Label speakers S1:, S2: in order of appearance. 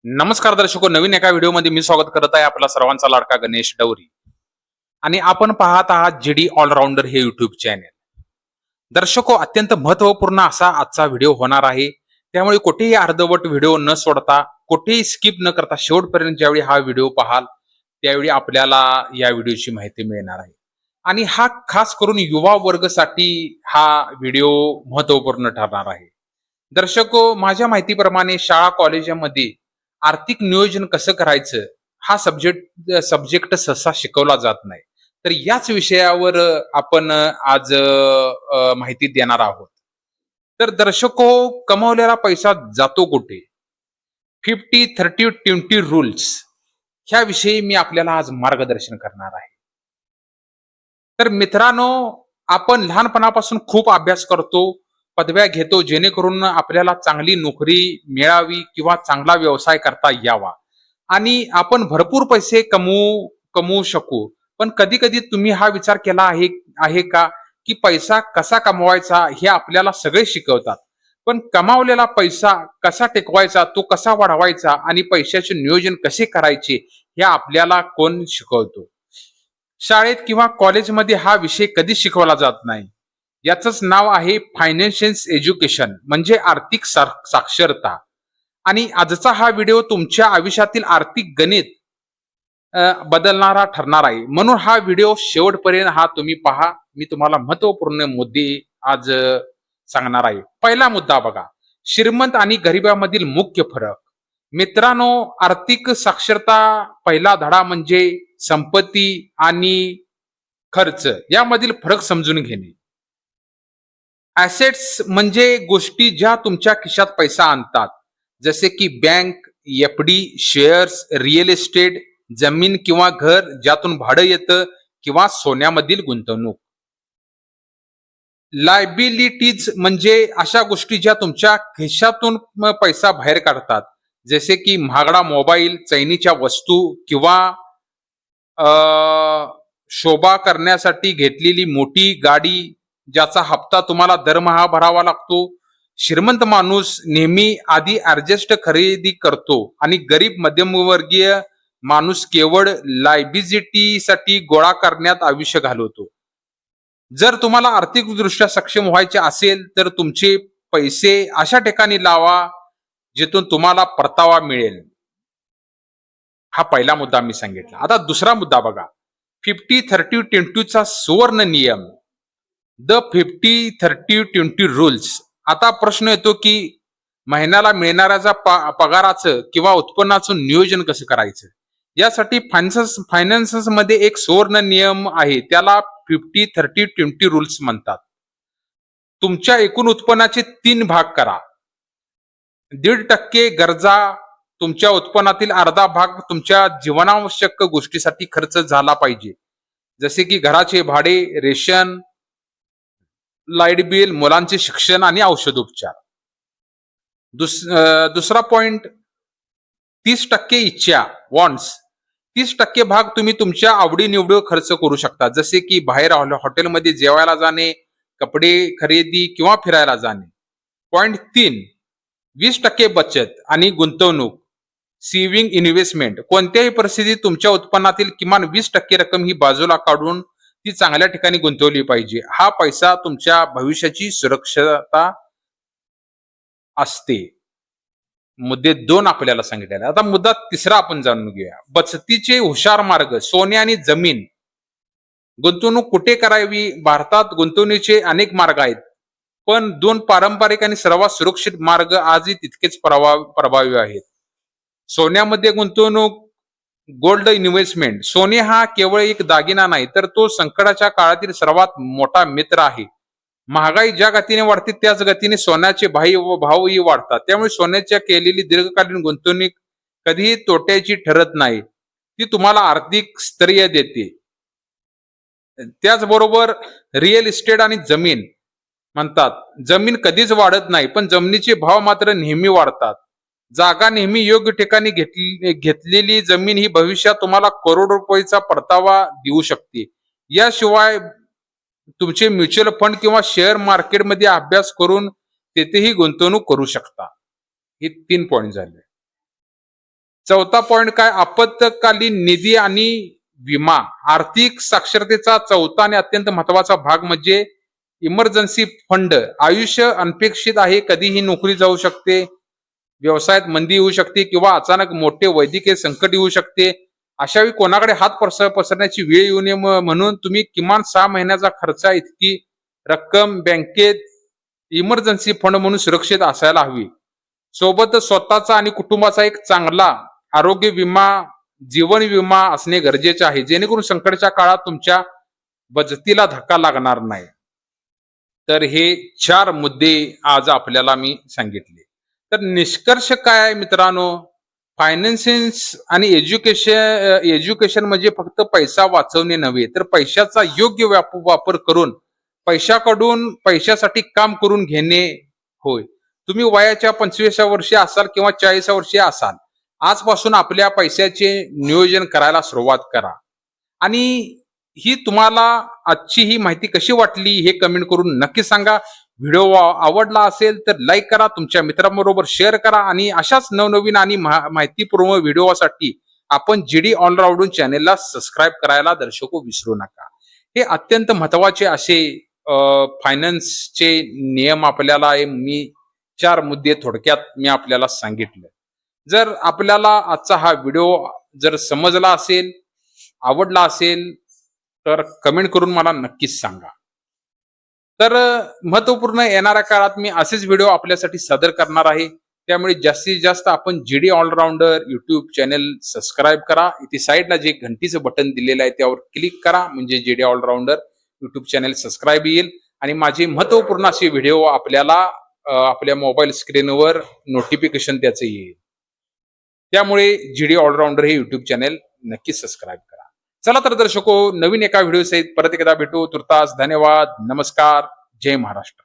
S1: नमस्कार दर्शको, नवीन एका व्हिडिओमध्ये मी स्वागत करत आहे आपला सर्वांचा लाडका गणेश डवरी. आणि आपण पाहत आहात जीडी ऑलराऊंडर हे युट्यूब चॅनेल. दर्शको, अत्यंत महत्वपूर्ण असा आजचा व्हिडिओ होणार आहे. त्यामुळे कुठेही अर्धवट व्हिडिओ न सोडता, कुठेही स्किप न करता शेवटपर्यंत ज्यावेळी हा व्हिडिओ पाहाल त्यावेळी आपल्याला या व्हिडिओची माहिती मिळणार आहे. आणि हा खास करून युवा वर्गासाठी हा व्हिडिओ महत्वपूर्ण ठरणार आहे. दर्शको, माझ्या माहितीप्रमाणे शाळा कॉलेजामध्ये आर्थिक नियोजन कसं करायचं हा सब्जेक्ट सहसा शिकवला जात नाही. तर याच विषयावर आपण आज माहिती देणार आहोत. तर दर्शको, कमावलेला पैसा जातो कुठे? 50-30-20 रूल्स ह्याविषयी मी आपल्याला आज मार्गदर्शन करणार आहे. तर मित्रांनो, आपण लहानपणापासून खूप अभ्यास करतो, पदव्या घेतो, जेणेकरून आपल्याला चांगली नोकरी मिळावी किंवा चांगला व्यवसाय करता यावा आणि आपण भरपूर पैसे कमवू शकू. पण कधी कधी तुम्ही हा विचार केला आहे का, की पैसा कसा कमवायचा हे आपल्याला सगळे शिकवतात, पण कमावलेला पैसा कसा टिकवायचा, तो कसा वाढवायचा आणि पैशाचे नियोजन कसे करायचे हे आपल्याला कोण शिकवतो? शाळेत किंवा कॉलेजमध्ये हा विषय कधी शिकवला जात नाही. याचंच नाव आहे फायनान्शियल एज्युकेशन, म्हणजे आर्थिक साक्षरता. आणि आजचा हा व्हिडिओ तुमच्या आयुष्यातील आर्थिक गणित बदलणारा ठरणार आहे. म्हणून हा व्हिडिओ शेवटपर्यंत तुम्ही पहा. मी तुम्हाला महत्वपूर्ण मुद्दे आज सांगणार आहे. पहिला मुद्दा बघा, श्रीमंत आणि गरिबामधील मुख्य फरक. मित्रांनो, आर्थिक साक्षरता पहिला धडा म्हणजे संपत्ती आणि खर्च यामधील फरक समजून घेणे. ऍसेट्स म्हणजे गोष्टी ज्या तुमच्या खिशात पैसा आणतात, जसे की bank, FD, shares, real estate, जमीन किंवा घर ज्यातून भाडं येतं, किंवा सोन्यामधील गुंतवणूक. लायबिलिटीज म्हणजे अशा गोष्टी ज्या तुमच्या खिशातून पैसा बाहेर काढतात, जसे की महागडा मोबाईल, चैनीच्या वस्तू किंवा शोभा करण्यासाठी घेतलेली मोठी गाडी ज्याचा हप्ता तुम्हाला दरमहा भरावा लागतो. श्रीमंत माणूस नेहमी आधी ऍडजस्ट खरेदी करतो आणि गरीब मध्यमवर्गीय माणूस केवळ लायबिलिटीसाठी गोळा करण्यात आयुष्य घालवतो. जर तुम्हाला आर्थिकदृष्ट्या सक्षम व्हायचे असेल तर तुमचे पैसे अशा ठिकाणी लावा जिथून तुम्हाला परतावा मिळेल. हा पहिला मुद्दा मी सांगितला. आता दुसरा मुद्दा बघा, 50-30-20 चा सुवर्ण नियम, द 50-30-20 रूल्स. आता प्रश्न येतो की महिन्याला मिळणाऱ्या पगाराचं किंवा उत्पन्नाचं नियोजन कसं करायचं. यासाठी फायनान्स मध्ये एक सुवर्ण नियम आहे, त्याला 50-30-20 रूल्स म्हणतात. तुमच्या एकूण उत्पन्नाचे 3 भाग करा. 1.5% गरजा, तुमच्या उत्पन्नातील अर्धा भाग तुमच्या जीवनावश्यक गोष्टीसाठी खर्च झाला पाहिजे, जसे की घराचे भाडे, रेशन, लाईट बिल, मुलांचे शिक्षण आणि औषधोपचार. दुसरा पॉइंट, 30% इच्छा, वॉन्ट्स. 30% भाग तुम्ही तुमच्या आवडीनिवडी खर्च करू शकता, जसे की बाहेर हॉटेलमध्ये जेवायला जाणे, कपडे खरेदी किंवा फिरायला जाणे. पॉइंट 3, 20% बचत आणि गुंतवणूक, सेव्हिंग इन्व्हेस्टमेंट. कोणत्याही परिस्थितीत तुमच्या उत्पन्नातील किमान 20% रक्कम ही बाजूला काढून ती चांगल्या ठिकाणी गुंतवली पाहिजे. हा पैसा तुमच्या भविष्याची सुरक्षता असते. मुद्दे 2 आपल्याला सांगितलेले. आता मुद्दा तिसरा आपण जाणून घेऊया, बचतीचे हुशार मार्ग, सोने आणि जमीन. गुंतवणूक कुठे करावी? भारतात गुंतवणुकीचे अनेक मार्ग आहेत, पण 2 पारंपरिक आणि सर्वात सुरक्षित मार्ग आजही तितकेच प्रभावी आहेत. सोन्यामध्ये गुंतवणूक, गोल्ड इन्व्हेस्टमेंट. सोने हा केवळ एक दागिना नाही, तर तो संकटाच्या काळातील सर्वात मोठा मित्र आहे. महागाई ज्या गतीने वाढते त्याच गतीने सोन्याचे भावही वाढतात. त्यामुळे सोन्याच्या केलेली दीर्घकालीन गुंतवणूक कधीही तोट्याची ठरत नाही, ती तुम्हाला आर्थिक स्थैर्य देते. त्याचबरोबर रिअल इस्टेट आणि जमीन म्हणतात, जमीन कधीच वाढत नाही, पण जमिनीचे भाव मात्र नेहमी वाढतात. जागा नेहमी योग्य ठिकाणी घेतलेली जमीन ही भविष्यात तुम्हाला करोडो रुपयाचा परतावा देऊ शकते. याशिवाय तुमचे म्युच्युअल फंड किंवा शेअर मार्केटमध्ये अभ्यास करून तेथेही गुंतवणूक करू शकता. हे 3 पॉइंट झाले. चौथा पॉइंट काय, आपत्कालीन निधी आणि विमा. आर्थिक साक्षरतेचा चौथा आणि अत्यंत महत्वाचा भाग म्हणजे इमर्जन्सी फंड. आयुष्य अनपेक्षित आहे, कधीही नोकरी जाऊ शकते, व्यवसायात मंदी येऊ शकते किंवा अचानक मोठे वैद्यकीय संकट येऊ शकते. अशा वेळी कोणाकडे हात पसरण्याची वेळ येऊ नये म्हणून तुम्ही किमान 6 महिन्याचा खर्च इतकी रक्कम बँकेत इमर्जन्सी फंड म्हणून सुरक्षित असायला हवी. सोबतच स्वतःचा आणि कुटुंबाचा एक चांगला आरोग्य विमा, जीवन विमा असणे गरजेचे आहे, जेणेकरून संकटाच्या काळात तुमच्या बचतीला धक्का लागणार नाही. तर हे 4 मुद्दे आज आपल्याला मी सांगितले. तर निष्कर्ष काय आहे मित्रांनो, फायनान्सिन्स आणि एज्युकेशन म्हणजे फक्त पैसा वाचवणे नव्हे, तर पैशाचा योग्य वापर करून पैशासाठी काम करून घेणे होय. तुम्ही वयाच्या 25व्या वर्षी असाल किंवा 40व्या वर्षी असाल, आजपासून आपल्या पैशाचे नियोजन करायला सुरुवात करा. आणि ही तुम्हाला आजची ही माहिती कशी वाटली हे कमेंट करून नक्की सांगा. व्हिडिओ आवडला असेल तर लाईक करा, तुमच्या मित्रांबरोबर शेअर करा आणि अशाच नवनवीन आणि माहितीपूर्ण व्हिडिओसाठी आपण जीडी ऑलराऊंड चॅनेलला सबस्क्राईब करायला दर्शको विसरू नका. हे अत्यंत महत्वाचे असे फायनान्सचे नियम आपल्याला मी 4 मुद्दे थोडक्यात मी आपल्याला सांगितले. जर आपल्याला आजचा हा व्हिडिओ जर समजला असेल, आवडला असेल तर कमेंट करून मला नक्कीच सांगा. तर महत्वपूर्ण येणाऱ्या काळात मी असेच व्हिडिओ आपल्यासाठी सादर करणार आहे. त्यामुळे जास्तीत जास्त आपण GD allrounder YouTube channel subscribe करा. इथे साईडला जे घंटीचं बटन दिलेलं आहे त्यावर क्लिक करा, म्हणजे GD allrounder YouTube channel subscribe येईल आणि माझे महत्वपूर्ण असे व्हिडिओ आपल्याला आपल्या मोबाईल स्क्रीनवर नोटिफिकेशन त्याचं येईल. त्यामुळे जीडी ऑलराऊंडर हे युट्यूब चॅनल नक्की सबस्क्राईब करा. चला तर दर्शको, नवीन एका व्हिडिओ सहित परत एकदा भेटू. तुर्तास धन्यवाद. नमस्कार. जय महाराष्ट्र.